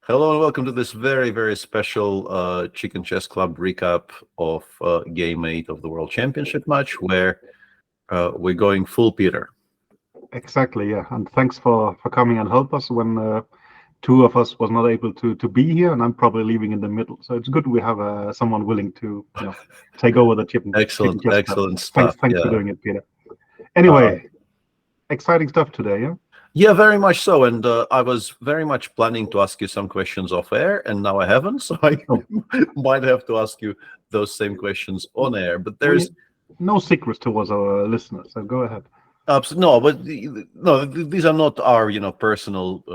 Hello and welcome to this very, very special Chicken Chess Club recap of Game 8 of the World Championship match, where we're going full Peter. Exactly, yeah. And thanks for coming and help us when two of us was not able to be here, and I'm probably leaving in the middle. So it's good we have someone willing to take over the chicken Excellent, chess club. excellent stuff. Thanks for doing it, Peter. Anyway, exciting stuff today, yeah. Yeah, very much so. And I was very much planning to ask you some questions off air, and now I haven't, so I might have to ask you those same questions on air. But there's no secrets towards our listeners, so go ahead. No, but these are not our personal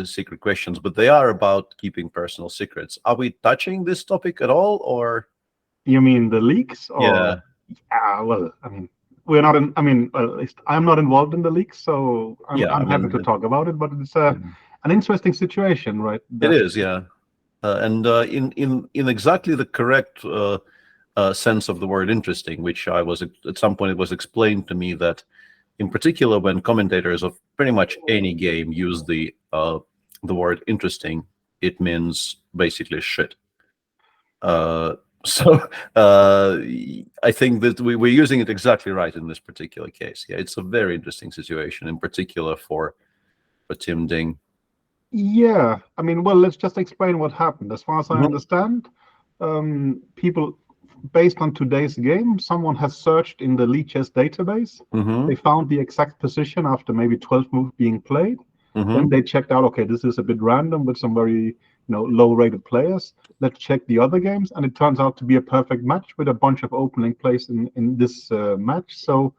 secret questions, but they are about keeping personal secrets. Are we touching this topic at all, or you mean the leaks? Or... Yeah. Well, I mean, we're not in. I mean, at least I'm not involved in the leaks, so I'm happy to talk about it. But it's an interesting situation, right? It is, yeah, and in exactly the correct sense of the word "interesting," which I was at some point, it was explained to me that, in particular, when commentators of pretty much any game use the word "interesting," it means basically shit. So I think that we're using it exactly right in this particular case. Yeah, it's a very interesting situation, in particular for Tim Ding. Yeah, I mean, well, let's just explain what happened. As far as I understand, people, based on today's game, someone has searched in the Lichess database. They found the exact position after maybe 12 moves being played. Then they checked out, okay, this is a bit random with some very low-rated players. Let's check the other games, and it turns out to be a perfect match with a bunch of opening plays in this match. So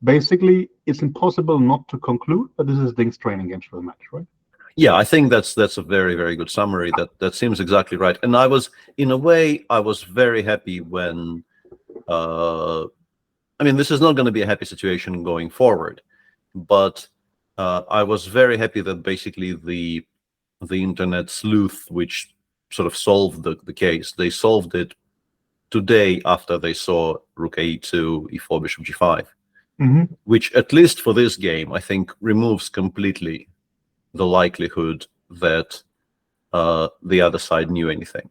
basically, it's impossible not to conclude that this is Ding's training games for the match, right? Yeah, I think that's a very, very good summary. That seems exactly right. And I was, in a way, I was very happy when. I mean, this is not going to be a happy situation going forward, but I was very happy that basically the internet sleuth, which sort of solved the case, they solved it today after they saw Rook A2, E4, Bishop G5, which, at least for this game, I think removes completely the likelihood that the other side knew anything.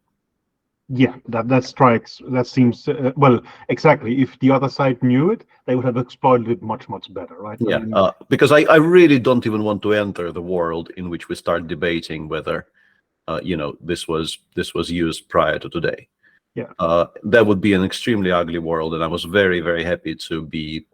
Yeah, that seems well, exactly. If the other side knew it, they would have exploited it much better, right? Yeah, I mean, because I really don't even want to enter the world in which we start debating whether this was used prior to today. Yeah, that would be an extremely ugly world, and I was very, very happy to be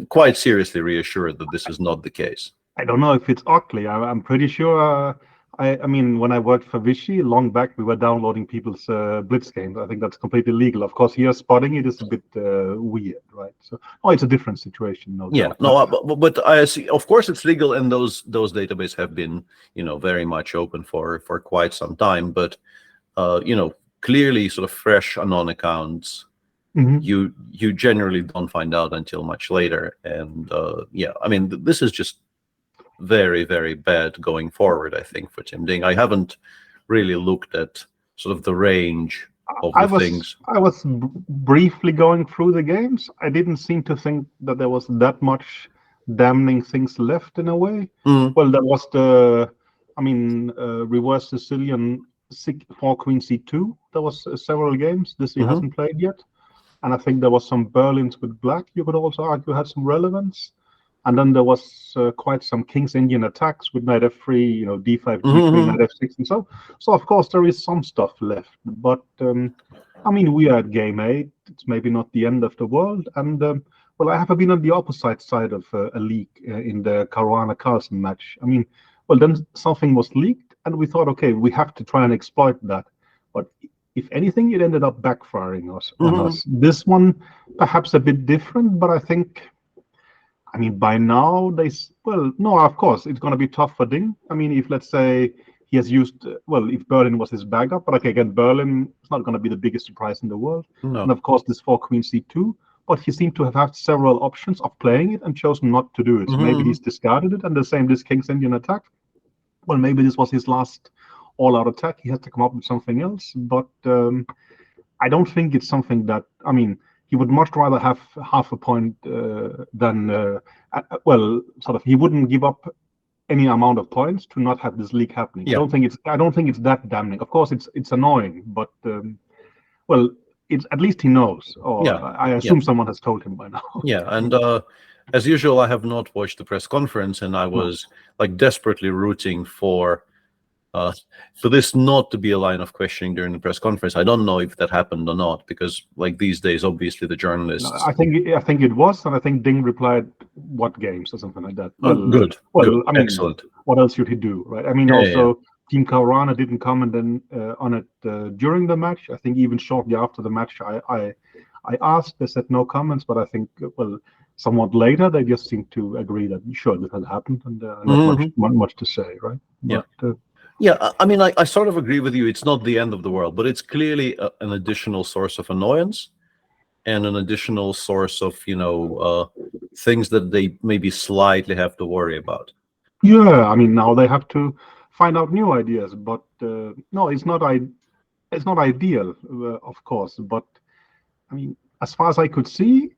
quite seriously reassured that this is not the case. I don't know if it's ugly. I'm pretty sure. I mean, when I worked for Vichy long back, we were downloading people's Blitz games. I think that's completely legal. Of course, here spotting it is a bit weird, right? So, it's a different situation. No doubt. No, but I see. Of course, it's legal, and those databases have been, very much open for quite some time. But, clearly, sort of fresh anon accounts, you generally don't find out until much later. And yeah, I mean, this is just very, very bad going forward, I think, for Tim Ding. I haven't really looked at sort of the range of things. I was briefly going through the games. I didn't seem to think that there was that much damning things left in a way. Well, there was reverse Sicilian 4 Queen C2. There was several games. This he hasn't played yet. And I think there was some Berlins with black, you could also argue had some relevance. And then there was quite some King's Indian attacks with knight f3, d5, g3, knight f6, and so. So of course there is some stuff left, but I mean, we are at game 8. It's maybe not the end of the world. And well, I have been on the opposite side of a leak in the Caruana Carlsen match. I mean, well, then something was leaked, and we thought, okay, we have to try and exploit that. But if anything, it ended up backfiring on us. This one, perhaps a bit different, but I think. I mean, by now, no, of course, it's going to be tough for Ding. I mean, if, let's say, he has used, if Berlin was his backup, but okay, again, Berlin is not going to be the biggest surprise in the world. No. And of course, this 4 Queen C2, but he seemed to have had several options of playing it and chosen not to do it. So maybe he's discarded it, and the same, this King's Indian attack. Well, maybe this was his last all-out attack. He has to come up with something else, but I don't think it's something that, I mean, he would much rather have half a point than, well, sort of, he wouldn't give up any amount of points to not have this leak happening. Yeah. I don't think it's that damning. Of course, it's annoying, but well, it's at least he knows, or Yeah. I assume someone has told him by now. Yeah, and as usual, I have not watched the press conference, and I was like desperately rooting for this not to be a line of questioning during the press conference. I don't know if that happened or not, because like these days, obviously the journalists. I think it was, and I think Ding replied, "What games?" or something like that. Well, good. I mean, excellent. What else should he do, right? I mean, also Team Kaurana didn't comment on it during the match. I think even shortly after the match, I asked. They said no comments, but I think somewhat later they just seemed to agree that sure this had happened, and not much to say, right? Yeah. But, yeah, I mean, I sort of agree with you. It's not the end of the world, but it's clearly an additional source of annoyance and an additional source of, things that they maybe slightly have to worry about. Yeah, I mean, now they have to find out new ideas, but no, it's not ideal, of course. But I mean, as far as I could see,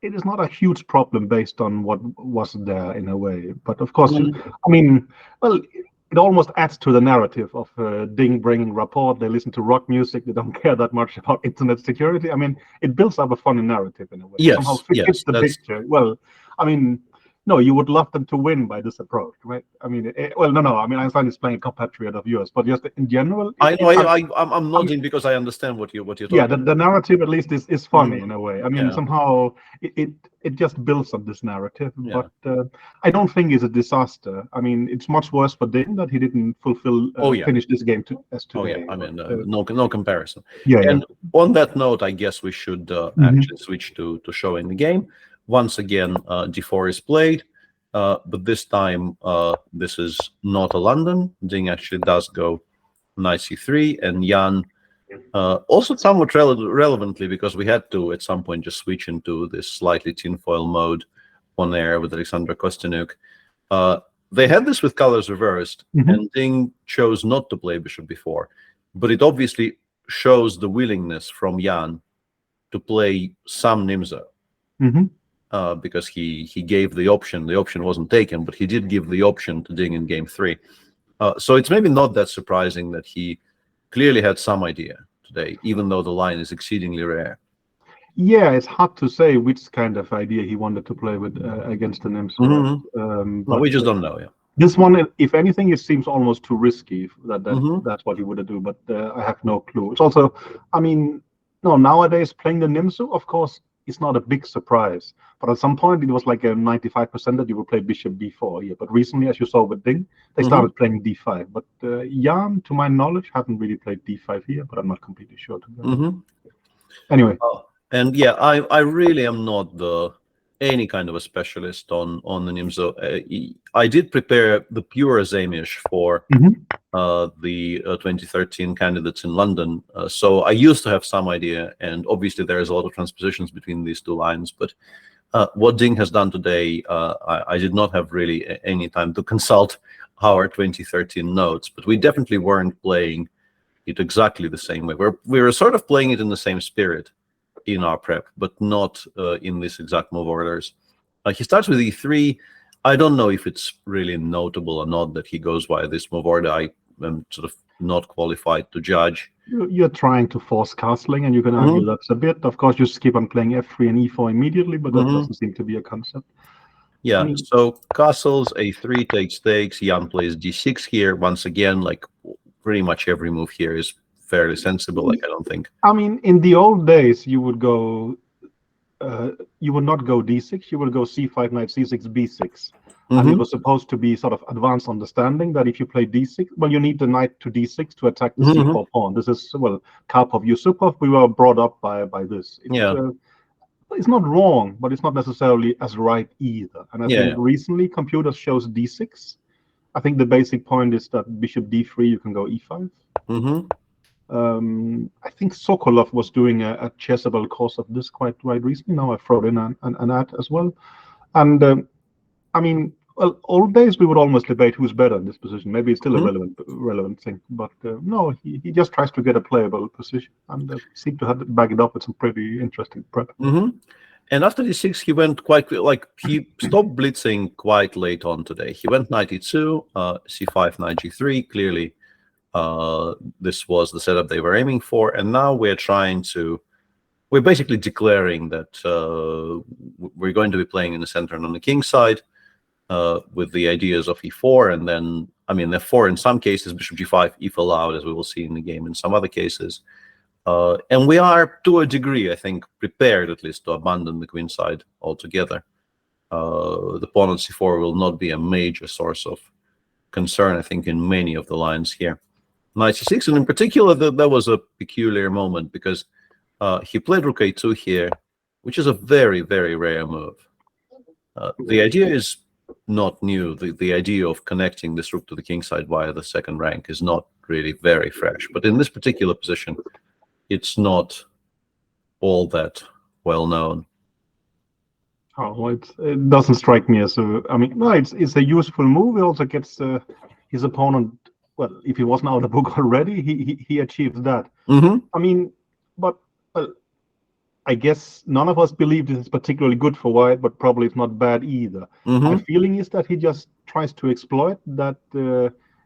it is not a huge problem based on what was there in a way. But of course, I mean, well, it almost adds to the narrative of Ding bringing rapport. They listen to rock music. They don't care that much about internet security. I mean, it builds up a funny narrative in a way. Yes, Somehow fits the picture. Well, I mean, no, you would love them to win by this approach, right? I mean, no. I mean, Einstein is playing a compatriot of yours, but just in general, I'm nodding because I understand what you're talking. Yeah, the narrative at least is funny in a way. I mean, somehow it just builds on this narrative, but I don't think it's a disaster. I mean, it's much worse for Ding that he didn't finish this game as today. I mean, no comparison. Yeah. And on that note, I guess we should actually switch to showing the game. Once again, d4 is played, but this time this is not a London. Ding actually does go knight c3, and Jan also somewhat relevantly, because we had to at some point just switch into this slightly tinfoil mode on air with Alexandra Kostyniuk. They had this with colors reversed, and Ding chose not to play bishop b4, but it obviously shows the willingness from Jan to play some Nimzo. Because he gave the option. The option wasn't taken, but he did give the option to Ding in game 3. So it's maybe not that surprising that he clearly had some idea today, even though the line is exceedingly rare. Yeah, it's hard to say which kind of idea he wanted to play with against the Nimzo. But we just don't know. Yeah. This one, if anything, it seems almost too risky that's what he would do. But I have no clue. It's also, I mean, no, nowadays playing the Nimzo, of course, it's not a big surprise. But at some point, it was like a 95% that you would play bishop b4 here. But recently, as you saw with Ding, they started playing d5. But Jan, to my knowledge, hadn't really played d5 here, but I'm not completely sure. Anyway. And yeah, I really am not any kind of a specialist on the Nimzo. I did prepare the pure Zamish for the 2013 candidates in London. So I used to have some idea, and obviously there is a lot of transpositions between these two lines. But what Ding has done today, I did not have really any time to consult our 2013 notes, but we definitely weren't playing it exactly the same way. We were sort of playing it in the same spirit in our prep, but not in this exact move orders. He starts with e3. I don't know if it's really notable or not that he goes via this move order. I am sort of not qualified to judge. You're trying to force castling, and you can argue that's a bit. Of course, you skip on playing f3 and e4 immediately, but that doesn't seem to be a concept. Yeah, so castles, a3 takes. Jan plays d6 here. Once again, like pretty much every move here is fairly sensible. Like, I don't think. I mean, in the old days, you would not go d6. You would go c5, knight c6, b6. And it was supposed to be sort of advanced understanding that if you play d6, well, you need the knight to d6 to attack the c4 pawn. This is, well, Karpov, Yusupov, we were brought up by this. It's not wrong, but it's not necessarily as right either. And I think recently computers shows d6. I think the basic point is that bishop d3, you can go e5. I think Sokolov was doing a chessable course of this quite recently. Now I throw in an ad as well. And I mean, well, old days we would almost debate who's better in this position. Maybe it's still a relevant thing, but no, he just tries to get a playable position, and seem to have back it up with some pretty interesting prep. And after d6, he went quite like he stopped blitzing quite late on today. He went knight e2, c5, knight g3. Clearly, this was the setup they were aiming for. And now we're basically declaring that we're going to be playing in the center and on the king side with the ideas of e4, and then f4 in some cases, bishop g5, if allowed, as we will see in the game in some other cases. And we are, to a degree, I think, prepared at least to abandon the queen side altogether. The pawn on c4 will not be a major source of concern, I think, in many of the lines here. Knight c6, and in particular, that was a peculiar moment because he played rook a2 here, which is a very, very rare move. The idea is not new. The idea of connecting this rook to the king side via the second rank is not really very fresh. But in this particular position, it's not all that well known. Oh, well, it doesn't strike me as a. No, it's a useful move. It also gets his opponent. Well, if he wasn't out of the book already, he achieves that. But I guess none of us believe this is particularly good for White, but probably it's not bad either. My feeling is that he just tries to exploit that.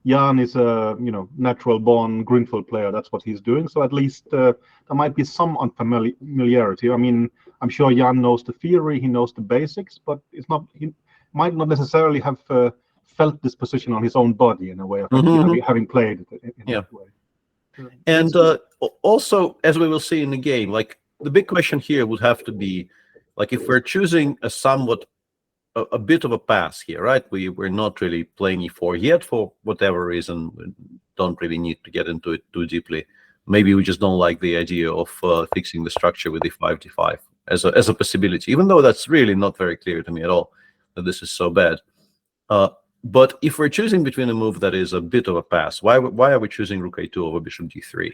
Jan is a natural born Greenfield player. That's what he's doing. So at least there might be some unfamiliarity. I'm sure Jan knows the theory, he knows the basics, but it's not. He might not necessarily have felt this position on his own body in a way of having played it in that way. And also, as we will see in the game, like the big question here would have to be, like, if we're choosing a bit of a pass here, right? We're not really playing e4 yet for whatever reason. We don't really need to get into it too deeply. Maybe we just don't like the idea of fixing the structure with e5, d5 as a possibility, even though that's really not very clear to me at all that this is so bad. But if we're choosing between a move that is a bit of a pass, why are we choosing rook a2 over bishop d3?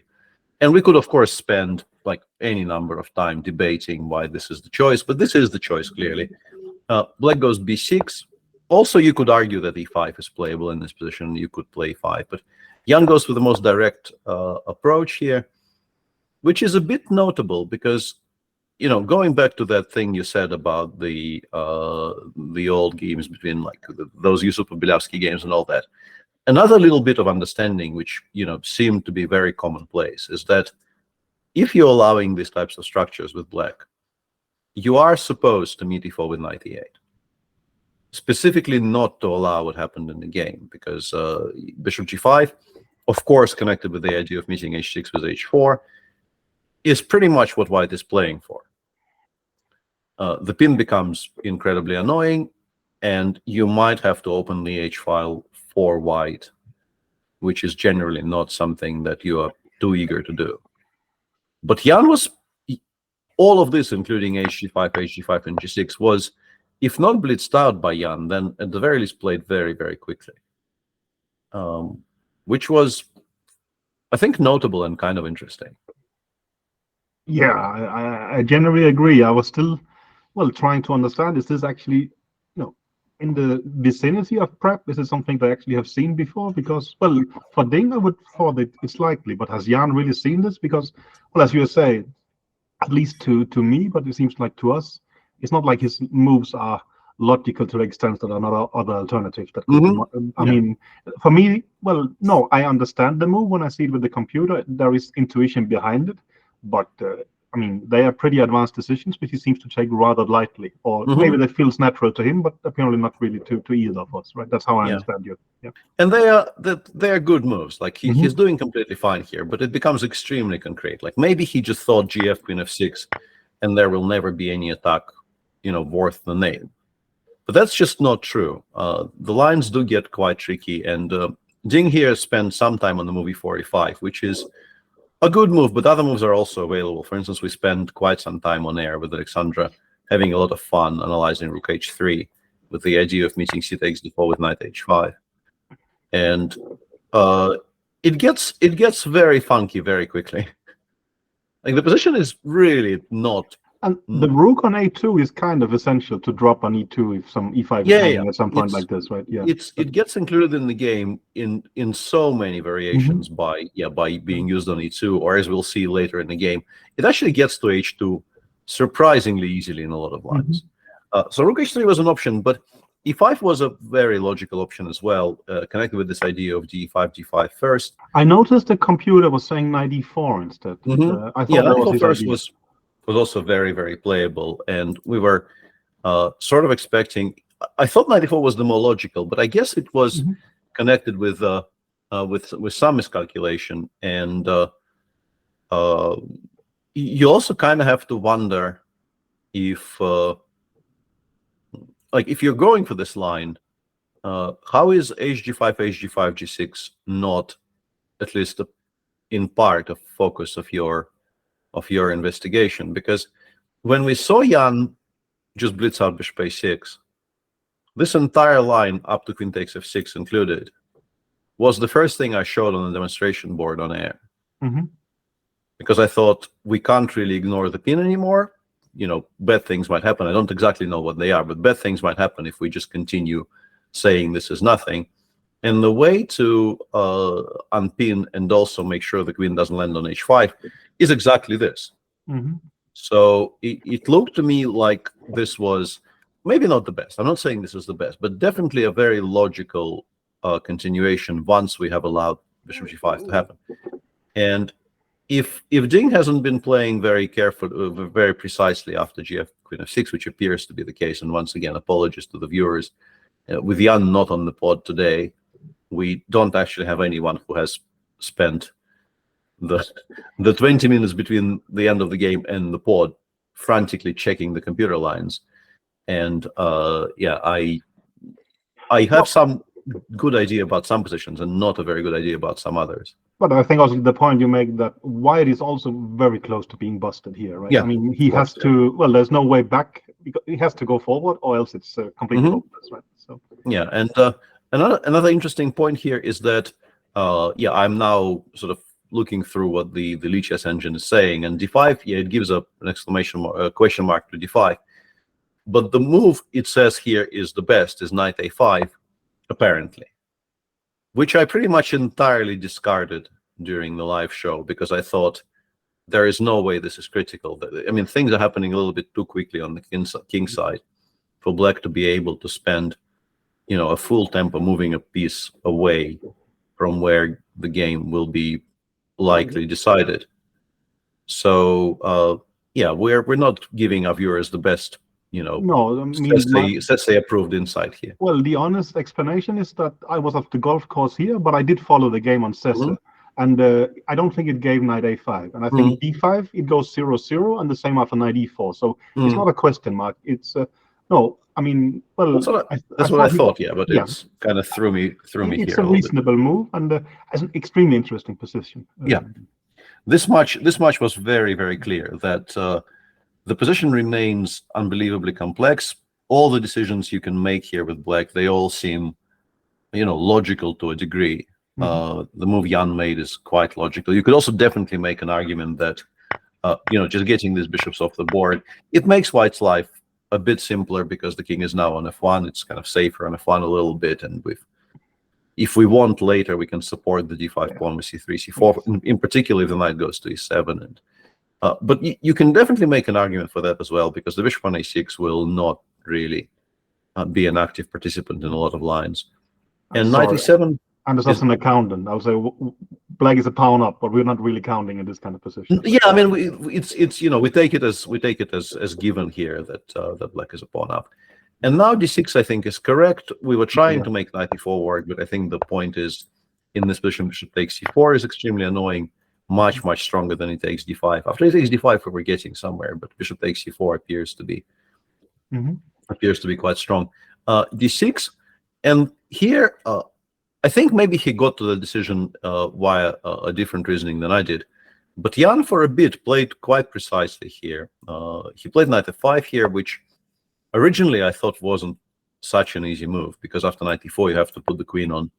And we could, of course, spend like any number of time debating why this is the choice, but this is the choice, clearly. Black goes b6. Also, you could argue that e5 is playable in this position. You could play e5, but Jan goes with the most direct approach here, which is a bit notable because, going back to that thing you said about the old games between like those Yusuf Bilavsky games and all that. Another little bit of understanding, which seemed to be very commonplace, is that if you're allowing these types of structures with Black, you are supposed to meet e4 with knight e8. Specifically not to allow what happened in the game, because bishop g5, of course, connected with the idea of meeting h6 with h4, is pretty much what White is playing for. The pin becomes incredibly annoying, and you might have to open the h-file for White, which is generally not something that you are too eager to do. But Jan was, all of this, including hg5, hg5, and g6, was, if not blitzed out by Jan, then at the very least played very, very quickly. Which was, I think, notable and kind of interesting. Yeah, I generally agree. I was still, trying to understand, is this actually, in the vicinity of prep? Is it something they actually have seen before? Because, for Ding, I would thought it's likely, but has Jan really seen this? Because, as you say, at least to me, but it seems like to us, it's not like his moves are logical to the extent that are not other alternatives that could I mean, for me, no, I understand the move when I see it with the computer. There is intuition behind it, but they are pretty advanced decisions, which he seems to take rather lightly, or maybe that feels natural to him, but apparently not really to either of us, right? That's how I understand you. Yeah. And they are good moves. Like he's doing completely fine here, but it becomes extremely concrete. Like maybe he just thought GF Queen F6, and there will never be any attack, worth the name. But that's just not true. The lines do get quite tricky, and Ding here spent some time on the move e4, e5, which is a good move, but other moves are also available. For instance, we spent quite some time on air with Alexandra, having a lot of fun analyzing rook h3 with the idea of meeting c takes d4 with knight h5. And it gets very funky very quickly. Like the position is really not. And the rook on a2 is kind of essential to drop on e2 if some e5 is hanging at some point like this, right? Yeah. It gets included in the game in so many variations by being used on e2, or as we'll see later in the game, it actually gets to h2 surprisingly easily in a lot of lines. So rook h3 was an option, but e5 was a very logical option as well, connected with this idea of d5, d5 first. I noticed the computer was saying knight e4 instead. I thought that was his first idea. was also very, very playable, and we were sort of expecting. I thought knight e4 was the more logical, but I guess it was connected with some miscalculation, and you also kind of have to wonder if if you're going for this line, how is hg5, hg5, g6 not at least in part a focus of your investigation? Because when we saw Jan just blitz out bishop a6, this entire line up to queen takes f6 included was the first thing I showed on the demonstration board on air. Because I thought we can't really ignore the pin anymore. Bad things might happen. I don't exactly know what they are, but bad things might happen if we just continue saying this is nothing. And the way to unpin and also make sure the queen doesn't land on h5 is exactly this. So it looked to me like this was maybe not the best. I'm not saying this is the best, but definitely a very logical continuation once we have allowed bishop g5 to happen. And if Ding hasn't been playing very very precisely after gf queen f6, which appears to be the case, and once again, apologies to the viewers, with Jan not on the pod today, we don't actually have anyone who has spent the 20 minutes between the end of the game and the pod frantically checking the computer lines. And I have some good idea about some positions and not a very good idea about some others. But I think also the point you make that White is also very close to being busted here, right? Yeah, I mean, he has to. Well, there's no way back. He has to go forward, or else it's completely hopeless, right? So yeah, and another interesting point here is that I'm now sort of looking through what the Lichess engine is saying, and d5, it gives an exclamation mark, a question mark to d5, but the move it says here is the best is knight a5, apparently, which I pretty much entirely discarded during the live show because I thought there is no way this is critical. I mean, things are happening a little bit too quickly on the king side for black to be able to spend, a full tempo moving a piece away from where the game will be likely decided. So we're not giving our viewers the best, no, I mean, let's say approved insight here. Well, the honest explanation is that I was at the golf course here, but I did follow the game on Cessa, and I don't think it gave knight a5, and I think d5 it goes 0-0, and the same after knight e4. So it's not a question mark. It's no. I mean, well, that's what I thought. Yeah, but it's kind of threw me here. It's a reasonable move, and as an extremely interesting position. This much was very, very clear that the position remains unbelievably complex. All the decisions you can make here with black, they all seem, logical to a degree. The move Jan made is quite logical. You could also definitely make an argument that, just getting these bishops off the board, it makes White's life a bit simpler because the king is now on f1. It's kind of safer on f1 a little bit, and if we want later, we can support the d5 pawn with c3, c4. In particular, if the knight goes to e7, and but you can definitely make an argument for that as well, because the bishop on a6 will not really be an active participant in a lot of lines. And knight e7. And as an accountant, I'll say black is a pawn up, but we're not really counting in this kind of position. Yeah, I mean, it's we take it as given here that that black is a pawn up. And now d6, I think, is correct. We were trying to make knight e4 work, but I think the point is, in this position, bishop takes c4 is extremely annoying, much stronger than it takes d5. After it takes d5, we were getting somewhere, but bishop takes c4 appears to be quite strong. D6, and here I think maybe he got to the decision via a different reasoning than I did. But Jan, for a bit, played quite precisely here. He played knight f5 here, which originally I thought wasn't such an easy move, because after knight e4, you have to put the queen on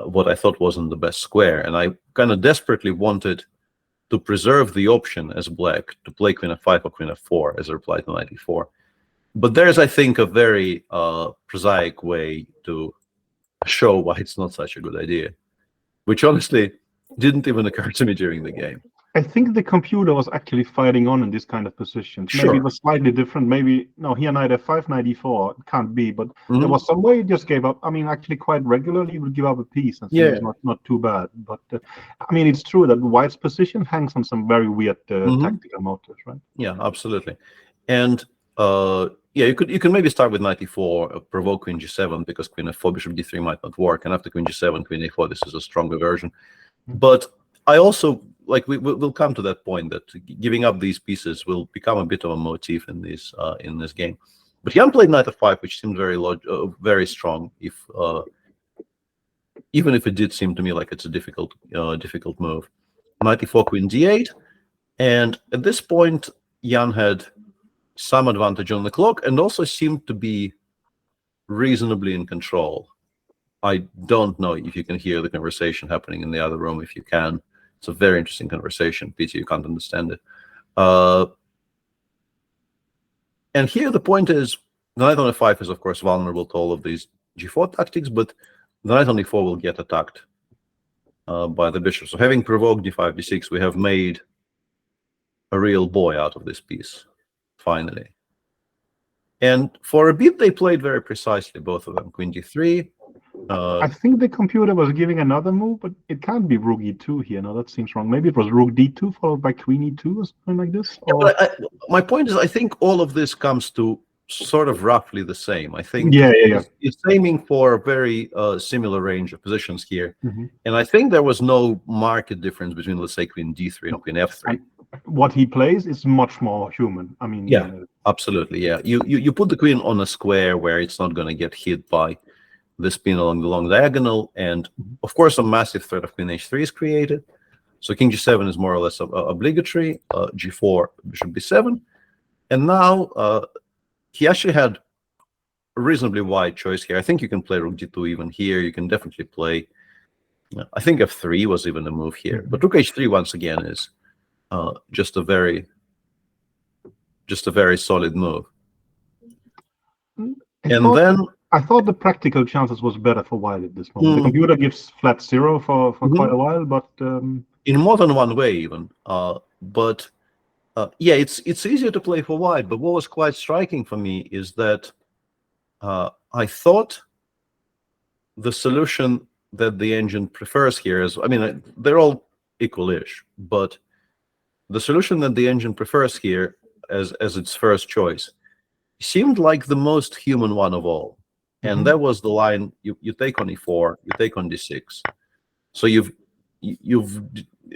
what I thought wasn't the best square. And I kind of desperately wanted to preserve the option as black to play queen f5 or queen f4 as a reply to knight e4. But there's, I think, a very prosaic way to show why it's not such a good idea, which honestly didn't even occur to me during the game. I think the computer was actually fighting on in this kind of positions. Maybe Sure. it was slightly different. Maybe, no, here knight f5, knight e4. It can't be, but there Mhm. was some way it just gave up. I mean, actually quite regularly he would give up a piece and Yeah. things not too bad. But I mean, it's true that White's position hangs on some very weird tactical motives, right? Yeah, absolutely. And yeah, you can maybe start with knight e4, provoke queen g7, because queen f4, bishop d3 might not work, and after queen g7, queen a4, this is a stronger version. But I also, like, we'll come to that point that giving up these pieces will become a bit of a motif in this game. But Jan played knight f5, which seemed very strong, even if it did seem to me like it's a difficult move. Knight e4, queen d8, and at this point, Jan had some advantage on the clock and also seemed to be reasonably in control. I don't know if you can hear the conversation happening in the other room. If you can, it's a very interesting conversation. Pity you can't understand it. And here the point is, the knight on f5 is, of course, vulnerable to all of these g4 tactics, but the knight on e4 will get attacked by the bishop. So having provoked d5, d6, we have made a real boy out of this piece, finally. And for a bit, they played very precisely, both of them. Queen d3. I think the computer was giving another move, but it can't be rook e2 here. No, that seems wrong. Maybe it was rook d2 followed by queen e2 or something like this. Yeah, but my point is, I think all of this comes to sort of roughly the same. I think it's aiming for a very similar range of positions here. And I think there was no marked difference between, let's say, queen d3 and queen f3. And what he plays is much more human. I mean, yeah, absolutely. Yeah, you put the queen on a square where it's not going to get hit by the spin along the long diagonal, and of course a massive threat of queen h3 is created. So king g7 is more or less obligatory. G4, bishop b7, and now he actually had a reasonably wide choice here. I think you can play rook d2 even here. You can definitely play, I think f3 was even a move here, but rook h3 once again is just a very solid move. I thought the practical chances was better for White at this moment. The computer gives flat 0 for quite a while, but in more than one way even. But yeah, it's easier to play for White. But what was quite striking for me is that I thought the solution that the engine prefers here is, I mean, they're all equal-ish, but the solution that the engine prefers here as its first choice seemed like the most human one of all. And that was the line: you take on e4, you take on d6. So you've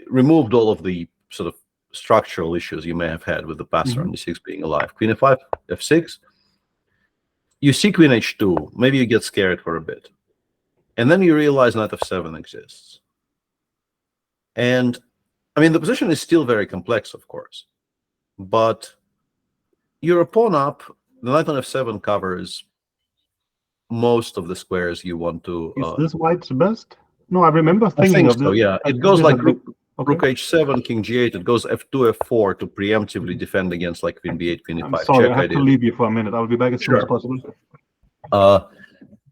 removed all of the sort of structural issues you may have had with the passer on d6 being alive. Queen f5, f6. You see queen h2. Maybe you get scared for a bit, and then you realize knight f7 exists. And I mean, the position is still very complex, of course, but you're a pawn up. The knight on f7 covers most of the squares you want to. Is this White's best? No, I remember thinking of so. this. Yeah, it goes like rook h7, king g8. It goes f2, f4 to preemptively defend against like queen b8, queen e5. I'm sorry, I have to leave you for a minute. I'll be back as soon as possible.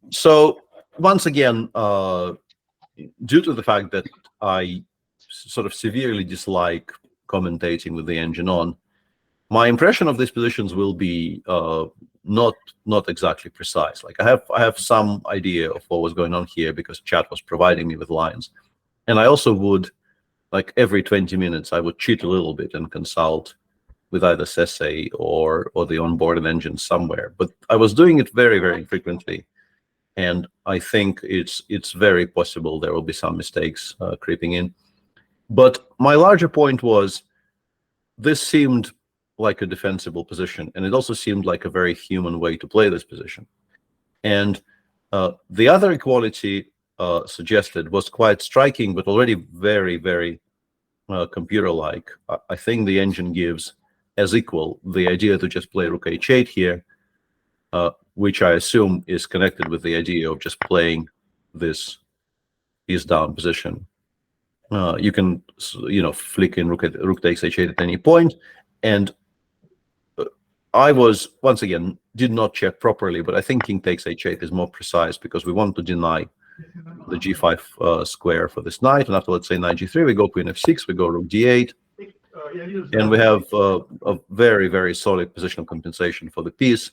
So once again, due to the fact that I sort of severely dislike commentating with the engine on, my impression of these positions will be not exactly precise. Like I have some idea of what was going on here because chat was providing me with lines, and I also would, like every 20 minutes, I would cheat a little bit and consult with either Sese or the onboard engine somewhere. But I was doing it very, very infrequently, and I think it's very possible there will be some mistakes creeping in. But my larger point was, this seemed like a defensible position, and it also seemed like a very human way to play this position. And the other equality suggested was quite striking, but already very, very computer-like. I think the engine gives as equal the idea to just play rook h8 here, which I assume is connected with the idea of just playing this piece down position. You can, flick in rook takes h8 at any point, and I was, once again, did not check properly, but I think king takes h8 is more precise because we want to deny the g5 square for this knight. And after, let's say, knight g3, we go queen f6, we go rook d8. And we have a very, very solid positional compensation for the piece,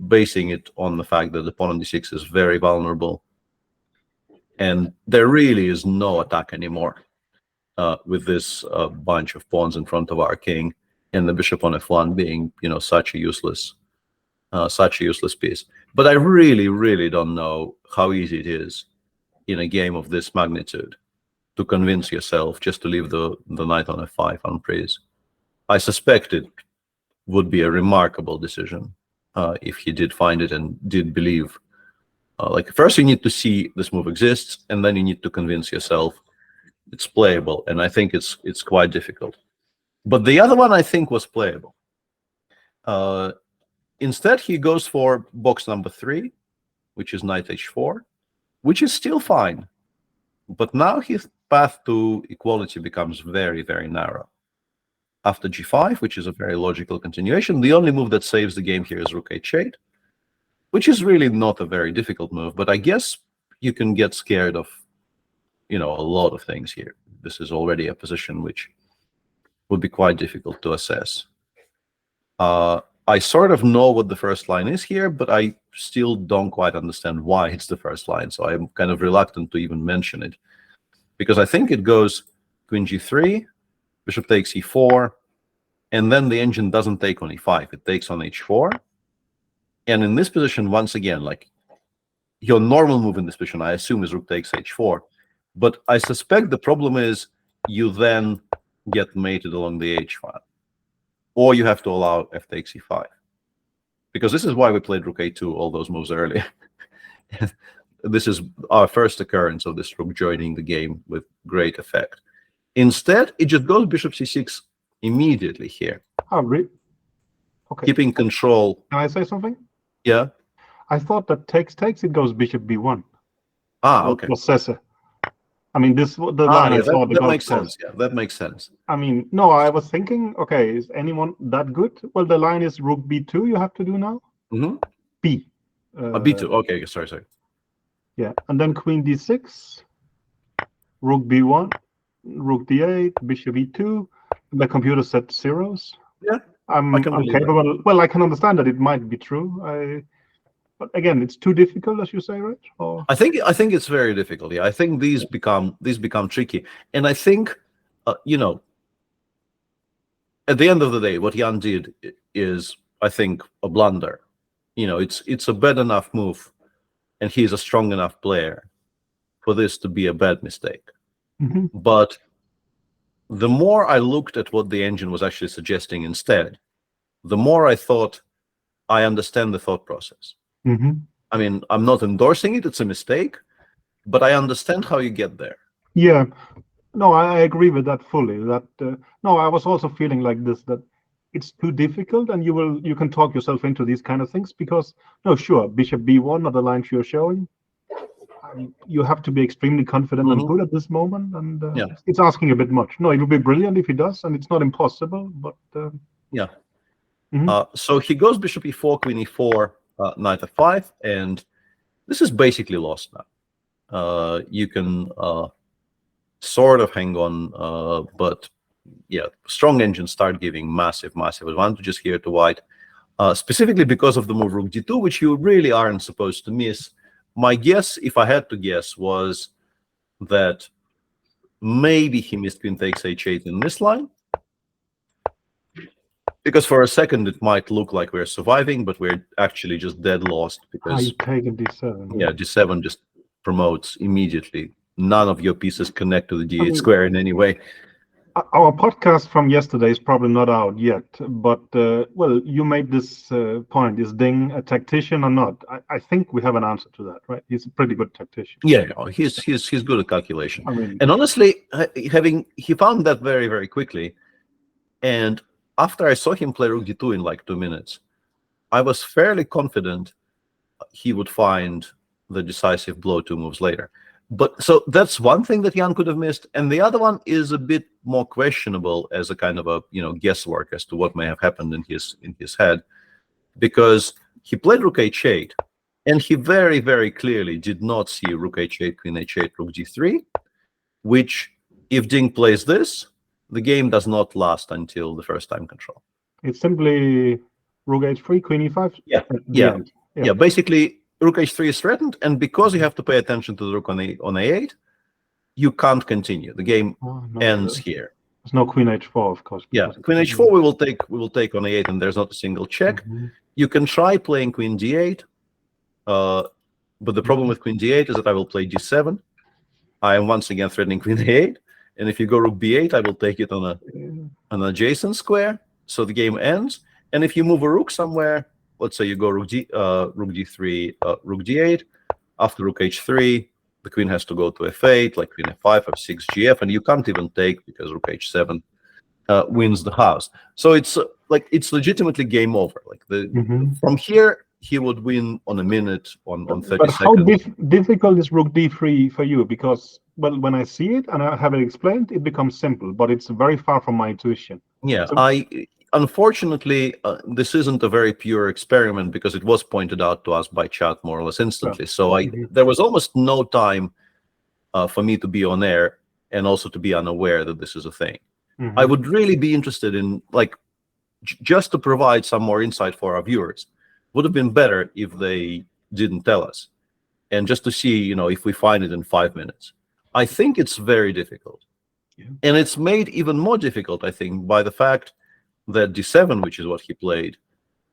basing it on the fact that the pawn on d6 is very vulnerable. And there really is no attack anymore with this bunch of pawns in front of our king, and the bishop on f1 being, such a useless piece. But I really, really don't know how easy it is in a game of this magnitude to convince yourself just to leave the knight on f5 unpraised. I suspect it would be a remarkable decision if he did find it and did believe. Like, first you need to see this move exists, and then you need to convince yourself it's playable. And I think it's quite difficult. But the other one I think was playable. Instead, he goes for box number 3, which is knight h4, which is still fine. But now his path to equality becomes very, very narrow. After g5, which is a very logical continuation, the only move that saves the game here is rook h8, which is really not a very difficult move. But I guess you can get scared of, a lot of things here. This is already a position which would be quite difficult to assess. I sort of know what the first line is here, but I still don't quite understand why it's the first line. So I'm kind of reluctant to even mention it, because I think it goes queen g3, bishop takes e4, and then the engine doesn't take on e5. It takes on h4. And in this position, once again, like, your normal move in this position, I assume, is rook takes h4. But I suspect the problem is you then get mated along the h file, or you have to allow f takes e5, because this is why we played rook a2, all those moves earlier. This is our first occurrence of this rook joining the game with great effect. Instead, it just goes bishop c6 immediately here. Oh, really? Okay. Keeping control. Can I say something? Yeah. I thought that takes, it goes bishop b1. Okay. Possessor. I mean, the line yeah, I thought that makes sense. Yeah, that makes sense. I mean, no, I was thinking, okay, is anyone that good? Well, the line is rook b2 you have to do now. Mm-hmm. B. B2. Okay, sorry. Yeah, and then queen d6, rook b1, rook d8, bishop e2. The computer set zeros. Yeah, I'm capable. That. Well, I can understand that it might be true. But again, it's too difficult, as you say, right? Or... I think it's very difficult. Yeah, I think these become tricky, and I think, at the end of the day, what Jan did is, I think, a blunder. It's a bad enough move, and he's a strong enough player for this to be a bad mistake. Mm-hmm. But the more I looked at what the engine was actually suggesting instead, the more I thought I understand the thought process. Mm-hmm. I mean, I'm not endorsing it. It's a mistake, but I understand how you get there. Yeah. No, I agree with that fully. No, I was also feeling like this, that it's too difficult, and you can talk yourself into these kind of things, because, no, sure, bishop b1 are the lines you're showing. You have to be extremely confident and good at this moment, and it's asking a bit much. No, it would be brilliant if he does, and it's not impossible, but... Yeah. Mm-hmm. So he goes bishop e4, queen e4, knight f5, and this is basically lost now. You can sort of hang on, but yeah, strong engines start giving massive advantages here to white, specifically because of the move rook d2, which you really aren't supposed to miss. My guess, if I had to guess, was that maybe he missed queen takes h8 in this line, because for a second it might look like we're surviving, but we're actually just dead lost, because you taking d7. Yeah, d7 just promotes immediately. None of your pieces connect to the d8 square in any way. Our podcast from yesterday is probably not out yet, but well, you made this point: is Ding a tactician or not? I think we have an answer to that, right? He's a pretty good tactician. Yeah, he's good at calculation. I mean, and honestly, he found that very, very quickly. And after I saw him play rook d2 in like 2 minutes, I was fairly confident he would find the decisive blow 2 moves later. But so that's one thing that Jan could have missed, and the other one is a bit more questionable as a kind of a guesswork as to what may have happened in his head, because he played rook h8, and he very, very clearly did not see rook h8, queen h8, rook d3, which, if Ding plays this, the game does not last until the first time control. It's simply rook h3, queen e5 Yeah, at the yeah, end. yeah. Basically, rook h3 is threatened, and because you have to pay attention to the rook on a8, you can't continue. The game ends here. There's no queen h4, of course. Yeah, queen h4 we will take on a8, and there's not a single check. You can try playing queen d8, but the problem with queen d8 is that I will play g7. I am once again threatening queen a8, and if you go rook b8, I will take it on an adjacent square, so the game ends. And if you move a rook somewhere, let's say you go rook d3, rook d8, after rook h3, the queen has to go to f8, like queen f5, f6, gf, and you can't even take because rook h7 wins the house. So it's it's legitimately game over. Like from here, he would win on a minute, on 30 but seconds. How difficult is rook d3 for you? Because, well, when I see it and I have it explained, it becomes simple, but it's very far from my intuition. Yeah, unfortunately, this isn't a very pure experiment because it was pointed out to us by chat more or less instantly. So there was almost no time for me to be on air and also to be unaware that this is a thing. I would really be interested in, just to provide some more insight for our viewers. Would have been better if they didn't tell us, and just to see, if we find it in 5 minutes. I think it's very difficult. Yeah. And it's made even more difficult, I think, by the fact that d7, which is what he played,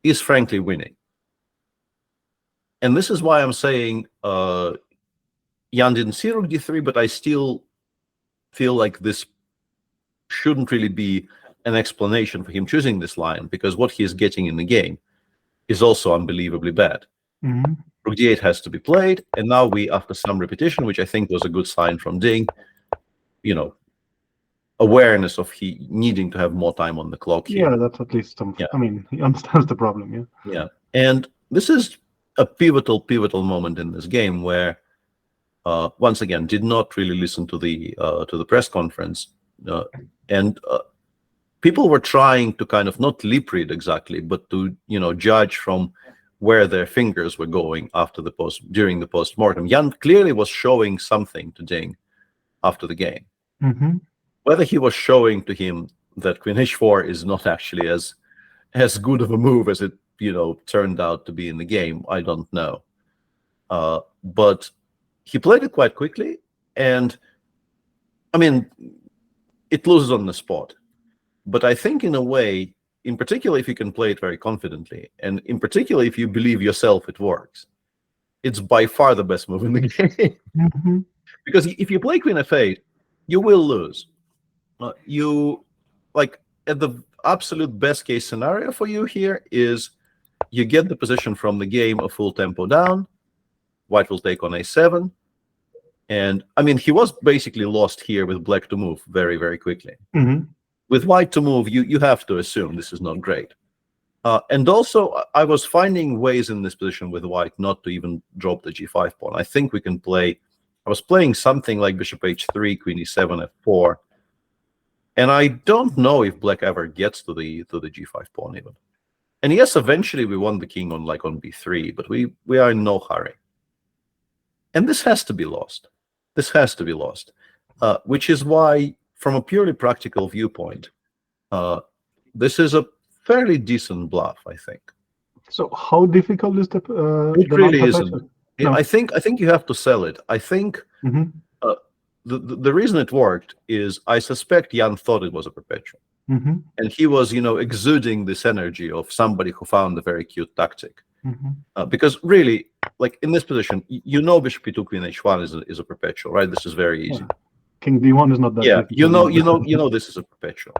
is frankly winning. And this is why I'm saying Jan didn't see rook d3, but I still feel like this shouldn't really be an explanation for him choosing this line, because what he is getting in the game is also unbelievably bad. Rook d8 has to be played, and now we, after some repetition, which I think was a good sign from Ding, awareness of he needing to have more time on the clock here. Yeah, that's at least some. Yeah. I mean, he understands the problem. Yeah. Yeah, and this is a pivotal moment in this game where, once again, did not really listen to the press conference, and people were trying to kind of not lip read exactly, but to judge from where their fingers were going during the post-mortem. Jan clearly was showing something to Ding after the game. Whether he was showing to him that queen h4 is not actually as good of a move as it turned out to be in the game, I don't know. But he played it quite quickly, and I mean, it loses on the spot. But I think in a way, in particular if you can play it very confidently, and in particular if you believe yourself it works, it's by far the best move in the game. Because if you play queen f8, you will lose. At the absolute best case scenario for you here is you get the position from the game a full tempo down, white will take on a7, and I mean, he was basically lost here with black to move very, very quickly. With white to move, you have to assume this is not great. And also, I was finding ways in this position with white not to even drop the g5 pawn. I think we can play. I was playing something like bishop h3, queen e7, f4, and I don't know if black ever gets to the g5 pawn even. And yes, eventually we won the king on b3, but we are in no hurry. And this has to be lost. This has to be lost, which is why, from a purely practical viewpoint, this is a fairly decent bluff, I think. So how difficult is it really isn't. No. I think you have to sell it. I think the reason it worked is I suspect Jan thought it was a perpetual. And he was, exuding this energy of somebody who found a very cute tactic. Because really, like in this position, bishop e2, queen h1 is a perpetual, right? This is very easy. King d1 is not that. Yeah, you know this is a perpetual.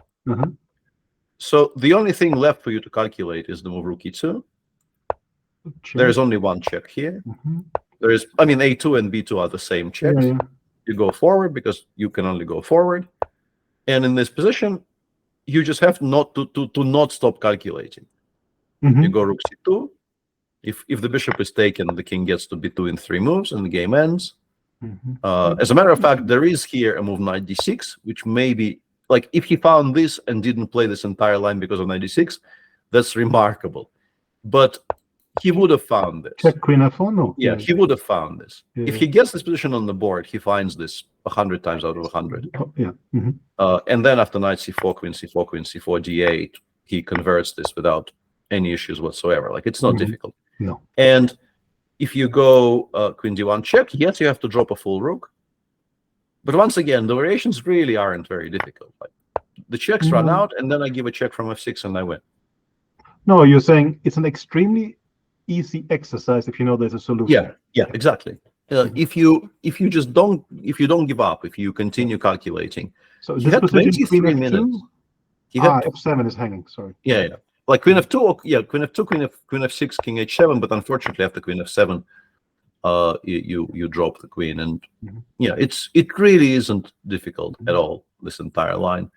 So the only thing left for you to calculate is the move rook e2. There is only one check here. There is, I mean, a2 and b2 are the same checks. You go forward because you can only go forward, and in this position, you just have not to not stop calculating. You go rook c2. If the bishop is taken, the king gets to b2 in 3 moves, and the game ends. As a matter of fact, there is here a move knight d6, which maybe, like, if he found this and didn't play this entire line because of knight d6, that's remarkable. But he would have found this. Check queen f4, no? Yeah, he would have found this. If he gets this position on the board, he finds this 100 times out of 100. Oh, yeah. Mm-hmm. And then after knight c4, queen c4, queen c4, d8, he converts this without any issues whatsoever. Like, it's not difficult. No. And if you go queen d1 check, yes, you have to drop a full rook. But once again, the variations really aren't very difficult. Like, the checks run out, and then I give a check from f6 and I win. No, you're saying it's an extremely easy exercise if you know there's a solution. Yeah, exactly. If you don't give up, if you continue calculating. So He this had position, 23 queen minutes. f2, f7 is hanging. Sorry. Yeah. Like queen f2, queen f2, queen f6, king h7. But unfortunately, after queen f7, you drop the queen, and it really isn't difficult at all, this entire line.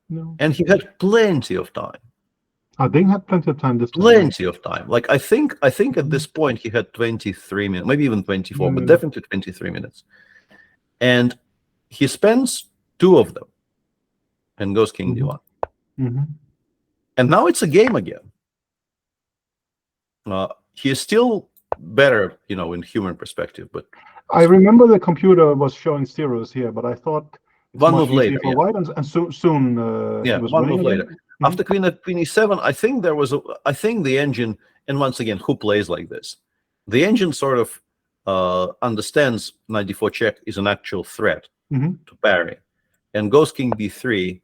No. And he had plenty of time. Ding had plenty of time this time. Plenty of time. Like, I think at this point he had 23 minutes, maybe even 24, but definitely 23 minutes. And he spends 2 of them and goes king d1. And now it's a game again. He is still better, in human perspective, but I remember the computer was showing zeros here, but I thought it's one much move later, easier for white, and soon he was one winning move later. again. After queen e7, I think the engine, and once again, who plays like this? The engine sort of understands knight d4 check is an actual threat to parry, and goes king b3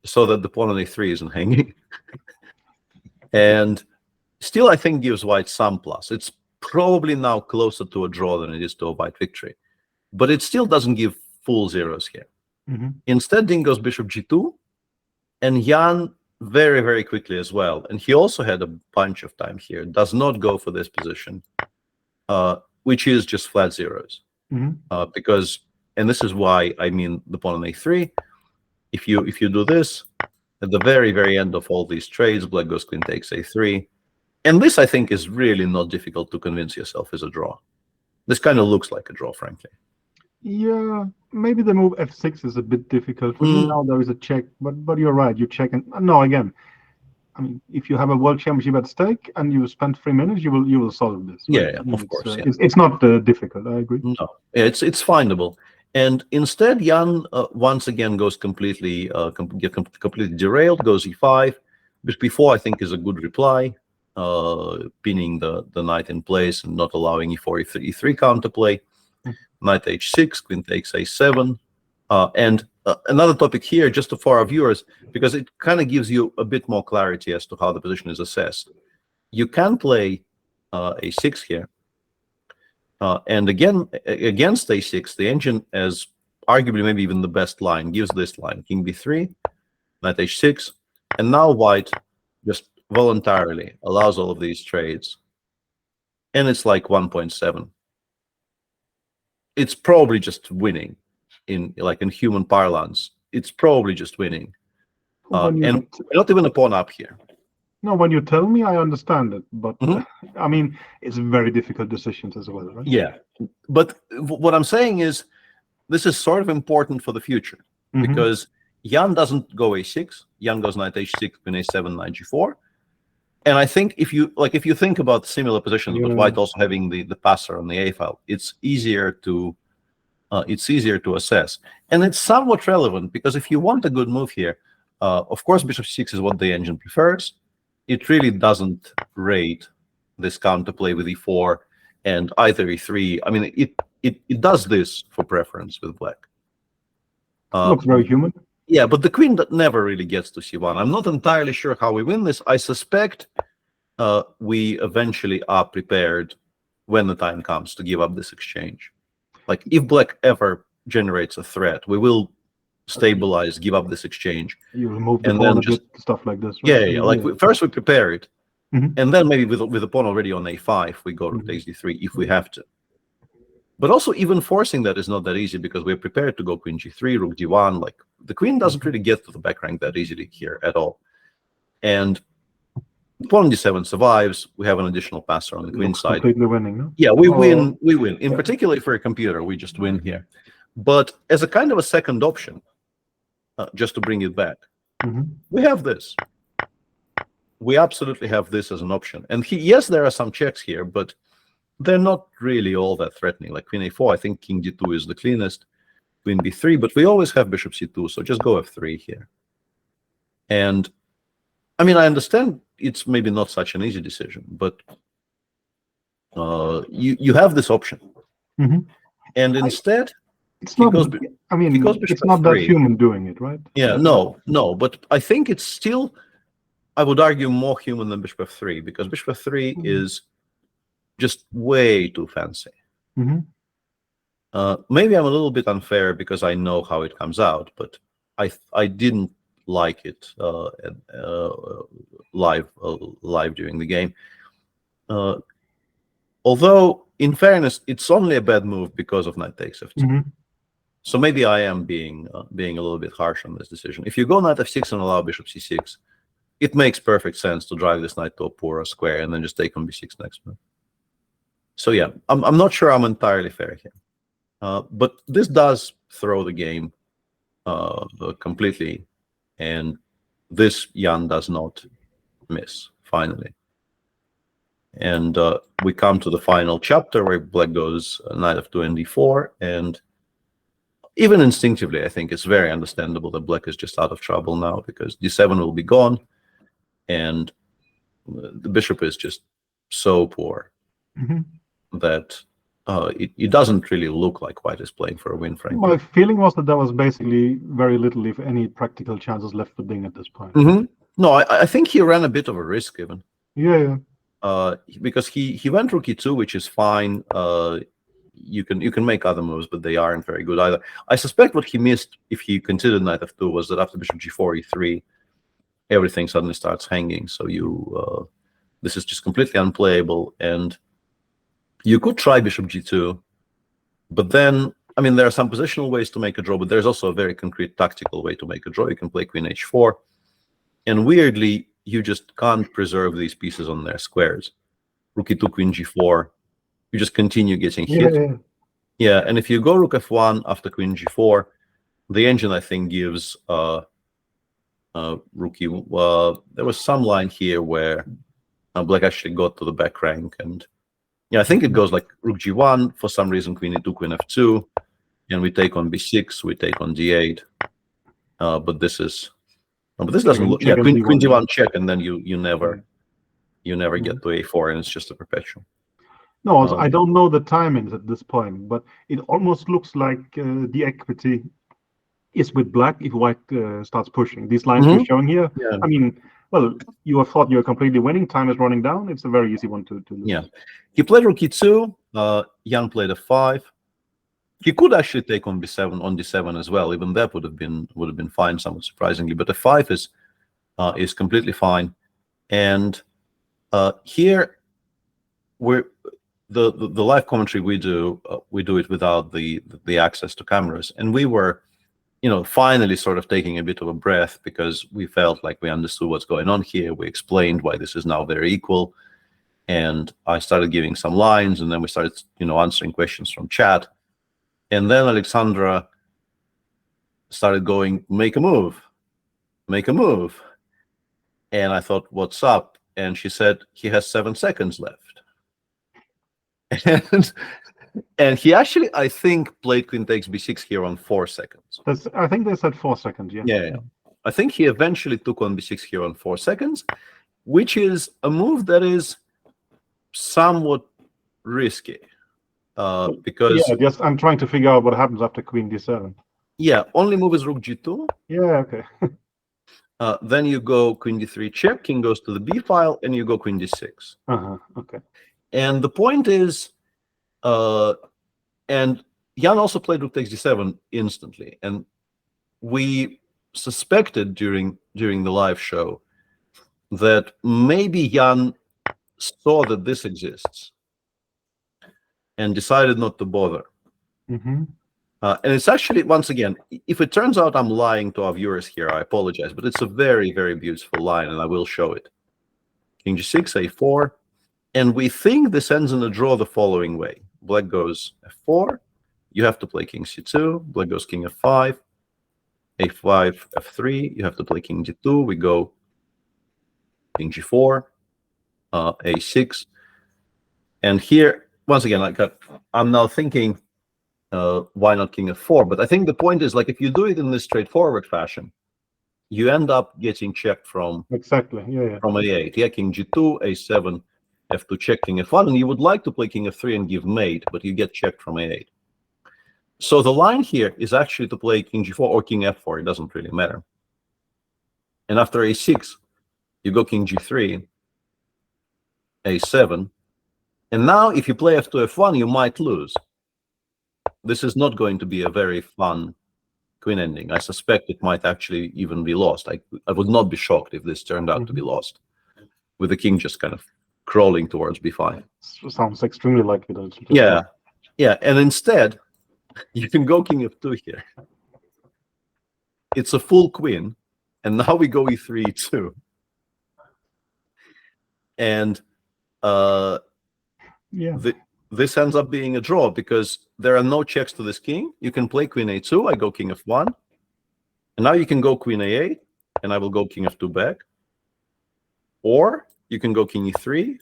so that the pawn on a3 isn't hanging. And still, I think, gives white some plus. It's probably now closer to a draw than it is to a white victory, but it still doesn't give full zeros here. Instead, Ding goes bishop g2, and Jan very, very quickly as well. And he also had a bunch of time here. Does not go for this position, which is just flat zeros. Because, and this is why I mean the pawn on a3. If you do this, at the very, very end of all these trades, black goes queen takes a3. And this, I think, is really not difficult to convince yourself is a draw. This kind of looks like a draw, frankly. Yeah, maybe the move f6 is a bit difficult. For me now there is a check, but you're right. You check, and no, again, I mean, if you have a world championship at stake and you spend 3 minutes, you will solve this. Right? Yeah, of course. It's not difficult. I agree. No, it's findable. And instead, Jan once again goes completely completely derailed. Goes e5, which before I think is a good reply, pinning the knight in place and not allowing e4, e3 counterplay. Knight h6, queen takes a7, and another topic here, just for our viewers, because it kind of gives you a bit more clarity as to how the position is assessed. You can play a6 here, and again against a6, the engine, as arguably maybe even the best line, gives this line: king b3, knight h6, and now white just voluntarily allows all of these trades, and it's like 1.7. It's probably just winning, in human parlance. It's probably just winning, and not even a pawn up here. No, when you tell me, I understand it, but I mean, it's very difficult decisions as well, right? Yeah, but what I'm saying is, this is sort of important for the future, because Jan doesn't go a6. Jan goes knight h6, queen a7, knight g4. And I think if you think about similar positions, but white also having the passer on the a file, it's easier to assess, and it's somewhat relevant because if you want a good move here, of course, bishop 6 is what the engine prefers. It really doesn't rate this counterplay with e4 and either e3. I mean, it does this for preference with black. Looks very human. Yeah, but the queen never really gets to c1. I'm not entirely sure how we win this. I suspect we eventually are prepared when the time comes to give up this exchange. Like, if black ever generates a threat, we will stabilize, give up this exchange. You remove the and pawn then a just bit, stuff like this. Right? Yeah. First we prepare it, and then maybe with the pawn already on a5, we go to takes d3 if we have to. But also, even forcing that is not that easy because we're prepared to go queen g3, rook d1. Like, the queen doesn't really get to the back rank that easily here at all. And pawn d7 survives. We have an additional passer on the queen side. Completely winning, no? Yeah, we win. We win. In particular, for a computer, we just win here. But as a kind of a second option, just to bring it back, we have this. We absolutely have this as an option. And yes, there are some checks here, but they're not really all that threatening. Like queen a4, I think king d2 is the cleanest. queen b3, but we always have bishop c2, so just go f3 here. And I mean, I understand it's maybe not such an easy decision, but you have this option. Mm-hmm. And instead, it's not. I mean, it's not that human doing it, right? Yeah, no, but I think it's still, I would argue, more human than bishop f3, because bishop f3 is just way too fancy. Mm-hmm. Maybe I'm a little bit unfair because I know how it comes out, but I didn't like it live during the game. Although, in fairness, it's only a bad move because of knight takes f2. Mm-hmm. So maybe I am being a little bit harsh on this decision. If you go knight f6 and allow bishop c6, it makes perfect sense to drive this knight to a poorer square and then just take on b6 next move. So yeah, I'm not sure I'm entirely fair here. But this does throw the game completely, and this Jan does not miss, finally. And we come to the final chapter where black goes knight f2 and d4, and even instinctively, I think it's very understandable that black is just out of trouble now, because d7 will be gone, and the bishop is just so poor that it doesn't really look like white is playing for a win, frankly. My feeling was that there was basically very little, if any, practical chances left for Ding at this point. No, I think he ran a bit of a risk even. Yeah. Because he went rook e2, which is fine. You can make other moves, but they aren't very good either. I suspect what he missed, if he considered knight f2, was that after bishop g4, e3, everything suddenly starts hanging. So this is just completely unplayable. And you could try bishop g2, but then, I mean, there are some positional ways to make a draw, but there's also a very concrete tactical way to make a draw. You can play queen h4, and weirdly, you just can't preserve these pieces on their squares. Rook e2, queen g4, you just continue getting hit. Yeah, and if you go rook f1 after queen g4, the engine, I think, gives rook e. There was some line here where black actually got to the back rank, and yeah, I think it goes like rook g1, for some reason queen e2, queen f2, and we take on b6, we take on d8. But this is, but this doesn't look. Yeah, queen d1 check, and then you never get to a4, and it's just a perpetual. No, I don't know the timings at this point, but it almost looks like the equity is with black if white starts pushing. These lines you're showing here, I mean, well, you have thought you're completely winning, time is running down, it's a very easy one to lose. Yeah. He played rook e2, Jan played f5. He could actually take on d7 as well. Even that would have been fine, somewhat surprisingly. But f5 is completely fine. And here we're the live commentary we do it without the access to cameras, and we were, finally sort of taking a bit of a breath, because we felt like we understood what's going on here. We explained why this is now very equal, and I started giving some lines, and then we started answering questions from chat, and then Alexandra started going, make a move, and I thought, what's up? And she said, he has 7 seconds left. And he actually, I think, played queen takes b6 here on 4 seconds. I think they said 4 seconds, yeah. Yeah. I think he eventually took on b6 here on 4 seconds, which is a move that is somewhat risky. Because I'm trying to figure out what happens after queen d7. Yeah, only move is rook g2. Yeah, okay. Then you go queen d3 check, king goes to the b file, and you go queen d6. Okay. And the point is, and Jan also played rook takes d7 instantly, and we suspected during the live show that maybe Jan saw that this exists and decided not to bother. And it's actually, once again, if it turns out I'm lying to our viewers here, I apologize, but it's a very, very beautiful line, and I will show it. King g6, a4, and we think this ends in a draw the following way. Black goes f4, you have to play king c2, black goes king f5, a5, f3, you have to play king g2, we go king g4, a6, and here, once again, I'm now thinking, why not king f4? But I think the point is, like, if you do it in this straightforward fashion, you end up getting checked from Exactly. Yeah. from a8. Yeah, king g2, a7, f2 check, king f1, and you would like to play king f3 and give mate, but you get checked from a8. So the line here is actually to play king g4 or king f4. It doesn't really matter. And after a6, you go king g3, a7, and now if you play f2, f1, you might lose. This is not going to be a very fun queen ending. I suspect it might actually even be lost. I would not be shocked if this turned out to be lost, with the king just kind of crawling towards b5. Sounds extremely likely that it's Yeah, yeah. And instead, you can go king f2 here. It's a full queen, and now we go e3, e2. And this ends up being a draw because there are no checks to this king. You can play queen a2, I go king f1, and now you can go queen a8, and I will go king f2 back. Or you can go king e3,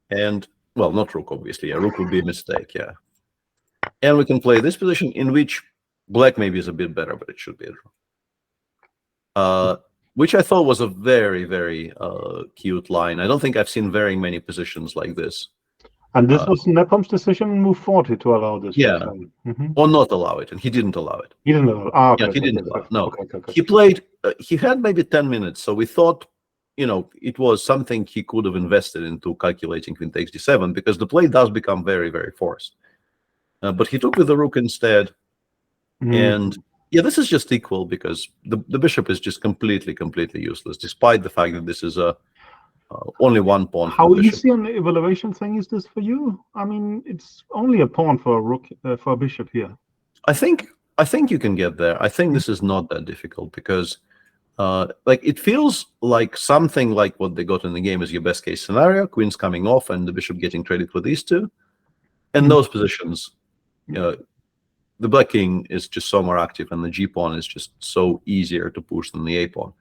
and, well, not rook, obviously. Yeah, rook would be a mistake, yeah. And we can play this position in which black maybe is a bit better, but it should be a draw. Which I thought was a very, very cute line. I don't think I've seen very many positions like this. And this was Nepom's decision, move 40 to allow this. Yeah, or not allow it, and he didn't allow it. He didn't allow it. Yeah, he didn't allow it. No, he played. He had maybe 10 minutes, so we thought, you know, it was something he could have invested into calculating queen takes d7, because the play does become very, very forced. But he took with the rook instead, and yeah, this is just equal because the bishop is just completely useless, despite the fact that this is a only one pawn. How easy an evaluation thing is this for you? I mean, it's only a pawn for a rook, for a bishop here. I think you can get there. I think this is not that difficult because, like, it feels like something like what they got in the game is your best case scenario: queen's coming off and the bishop getting traded for these two. And those positions, the black king is just so more active, and the g pawn is just so easier to push than the a pawn.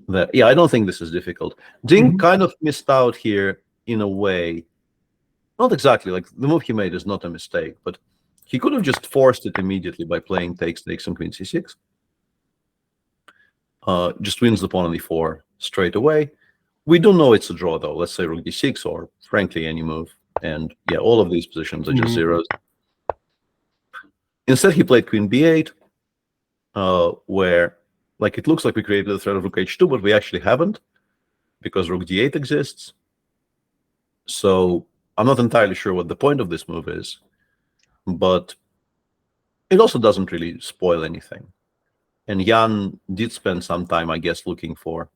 That, yeah, I don't think this is difficult. Ding kind of missed out here in a way. Not exactly, like the move he made is not a mistake, but he could have just forced it immediately by playing takes on queen c6. Just wins the pawn on e4 straight away. We don't know it's a draw though. Let's say rook d6 or frankly any move. And yeah, all of these positions are just zeros. Instead, he played queen b8, where, like, it looks like we created the threat of rook h2, but we actually haven't, because rook d8 exists. So I'm not entirely sure what the point of this move is, but it also doesn't really spoil anything. And Jan did spend some time, I guess, looking for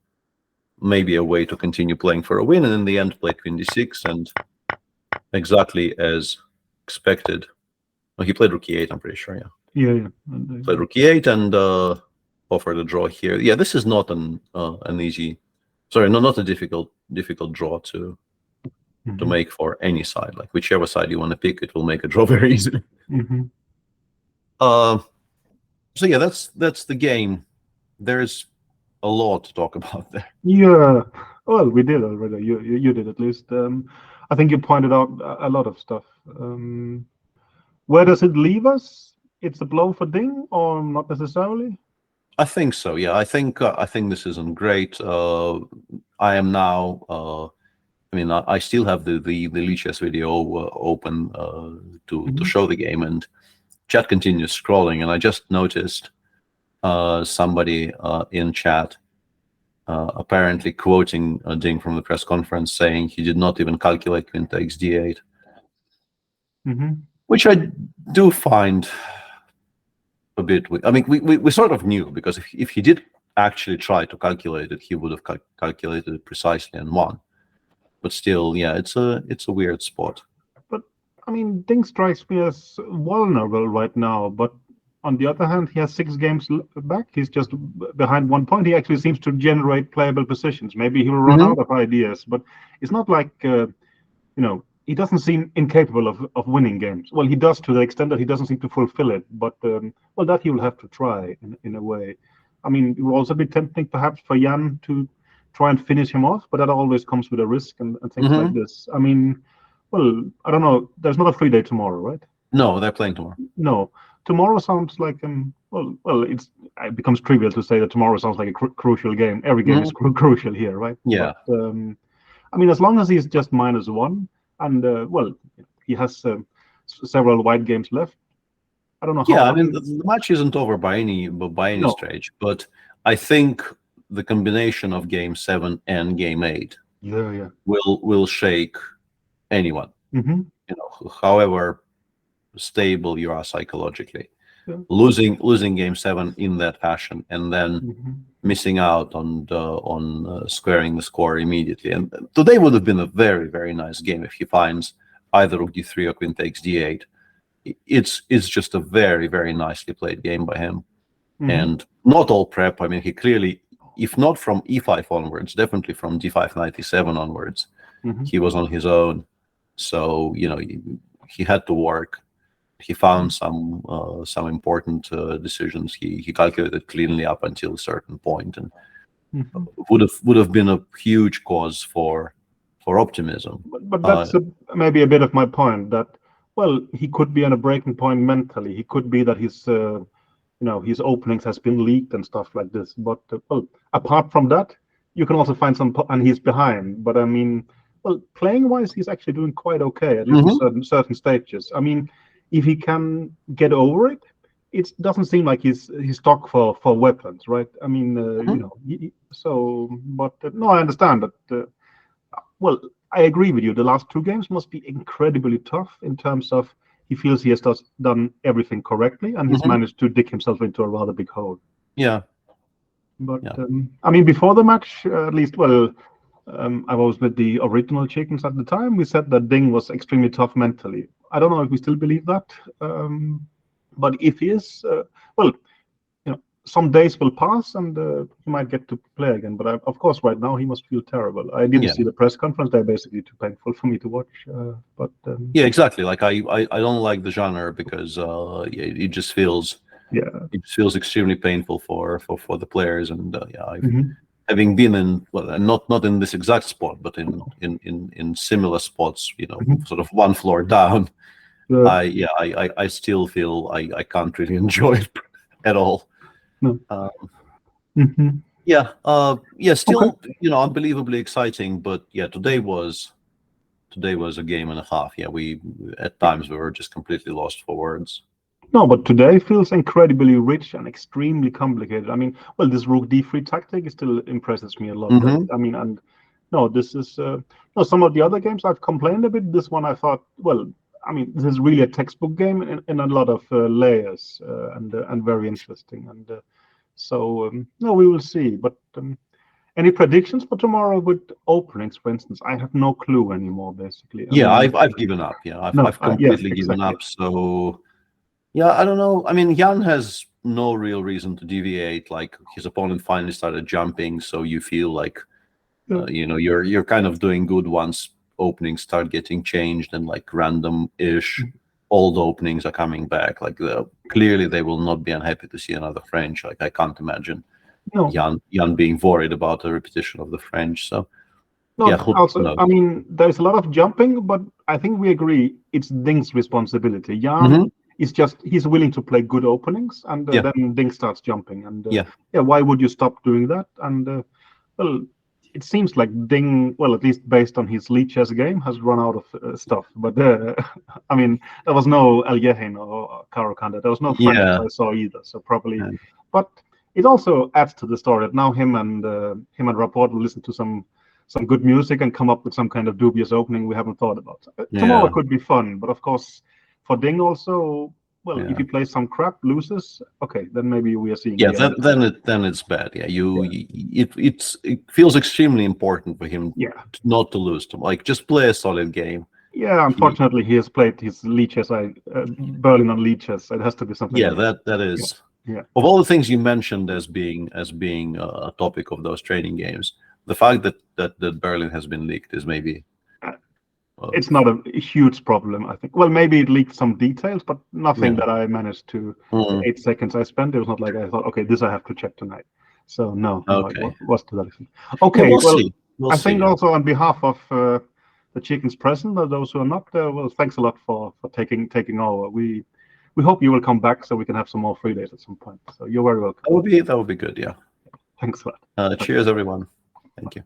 maybe a way to continue playing for a win, and in the end played queen d6, and exactly as expected. Well, he played rook e8, I'm pretty sure, yeah. Yeah. Played rook e8 and offered a draw here. Yeah, this is not an easy, sorry, no, not a difficult draw to make for any side. Like, whichever side you want to pick, it will make a draw very easily. So yeah, that's the game. There's a lot to talk about there. Yeah, well, we did already. You did at least. I think you pointed out a lot of stuff. Where does it leave us? It's a blow for Ding, or not necessarily? I think so. Yeah, I think this isn't great. I am now. I mean, I still have the Lichess video open to show the game, and chat continues scrolling, and I just noticed somebody in chat apparently quoting Ding from the press conference, saying he did not even calculate queen takes d8, which I do find a bit. I mean, we sort of knew, because if he did actually try to calculate it, he would have calculated it precisely and won. But still, yeah, it's a weird spot. But I mean, Ding strikes me as vulnerable right now. But on the other hand, he has 6 games back. He's just behind 1 point. He actually seems to generate playable positions. Maybe he will run out of ideas, but it's not like he doesn't seem incapable of winning games. Well, he does, to the extent that he doesn't seem to fulfill it. But well, that he will have to try in a way. I mean, it will also be tempting perhaps for Jan to try and finish him off, but that always comes with a risk and things like this. I mean, well, I don't know. There's not a free day tomorrow, right? No, they're playing tomorrow. No. tomorrow sounds like it becomes trivial to say that tomorrow sounds like a crucial game. Every game is crucial here, right? Yeah. But, I mean, as long as he's just -1, and he has several white games left. I don't know how. Yeah, I mean, the match isn't over by any No. stretch, but I think the combination of Game 7 and Game 8 will shake anyone. Mm-hmm. You know, however stable you are psychologically. Yeah. Losing Game 7 in that fashion and then missing out on squaring the score immediately. And today would have been a very, very nice game if he finds either Rook D3 or Queen takes D8. It's just a very, very nicely played game by him. And not all prep. I mean, he clearly, if not from E5 onwards, definitely from D5 97 onwards, he was on his own. So, you know, he had to work. He found some important decisions. He calculated cleanly up until a certain point, and would have been a huge cause for optimism. But that's maybe a bit of my point, that he could be on a breaking point mentally. He could be that his his openings has been leaked and stuff like this. But apart from that, you can also find some, and he's behind. But I mean, playing wise, he's actually doing quite okay, at least in certain stages. I mean, if he can get over it, it doesn't seem like he's stuck for weapons, right? I mean, no, I understand that. I agree with you. The last 2 games must be incredibly tough in terms of he feels he has done everything correctly, and he's managed to dig himself into a rather big hole. Yeah. But I mean, before the match, at least, I was with the original Chickens at the time. We said that Ding was extremely tough mentally. I don't know if we still believe that, but if he is, some days will pass and he might get to play again. But of course, right now he must feel terrible. I didn't see the press conference; they're basically too painful for me to watch. Yeah, exactly. Like I don't like the genre because it just feels extremely painful for the players. And having been in not in this exact spot, but in similar spots, you know, sort of one floor down. I still feel I can't really enjoy it at all. No. Still, you know, unbelievably exciting. But today was a game and a half. Yeah, at times we were just completely lost for words. No, but today feels incredibly rich and extremely complicated. I mean, this Rook D3 tactic still impresses me a lot. I mean, and no, this is some of the other games I've complained a bit. This one I thought, I mean, this is really a textbook game in a lot of layers and very interesting. And no, we will see. But any predictions for tomorrow with openings, for instance? I have no clue anymore, basically. I've given up. Yeah, I've completely given up. So. Yeah, I don't know. I mean, Jan has no real reason to deviate. Like his opponent finally started jumping, so you feel like, you're kind of doing good once openings start getting changed and like random-ish old openings are coming back. Like clearly they will not be unhappy to see another French. Like I can't imagine Jan being worried about a repetition of the French. So I mean, there's a lot of jumping, but I think we agree it's Ding's responsibility. Jan. He's willing to play good openings, and then Ding starts jumping. And why would you stop doing that? And it seems like Ding, at least based on his lead chess game, has run out of stuff. But I mean, there was no Aljehin or Karokanda. There was no French I saw either. So probably, but it also adds to the story that now him and Rapport will listen to some good music and come up with some kind of dubious opening we haven't thought about. Tomorrow could be fun, but of course. For Ding also, if he plays some crap, loses, okay, then maybe we are seeing. Yeah, then it's bad. Yeah, it feels extremely important for him not to lose. Like just play a solid game. Yeah, unfortunately, he has played his lead chess. Berlin on lead chess. It has to be something. Yeah, that is. Yeah. Of all the things you mentioned as being a topic of those training games, the fact that Berlin has been leaked is maybe. It's not a huge problem, I think. Well, maybe it leaked some details, but nothing that I managed to. 8 seconds I spent, it was not like I thought, okay, this I have to check tonight. So no, it was to that extent. Okay, I think also on behalf of the Chickens present, or those who are not there, thanks a lot for taking over. We we hope you will come back so we can have some more free days at some point. So you're very welcome. That would be good. Yeah. Thanks a lot. Cheers, everyone. Thank you.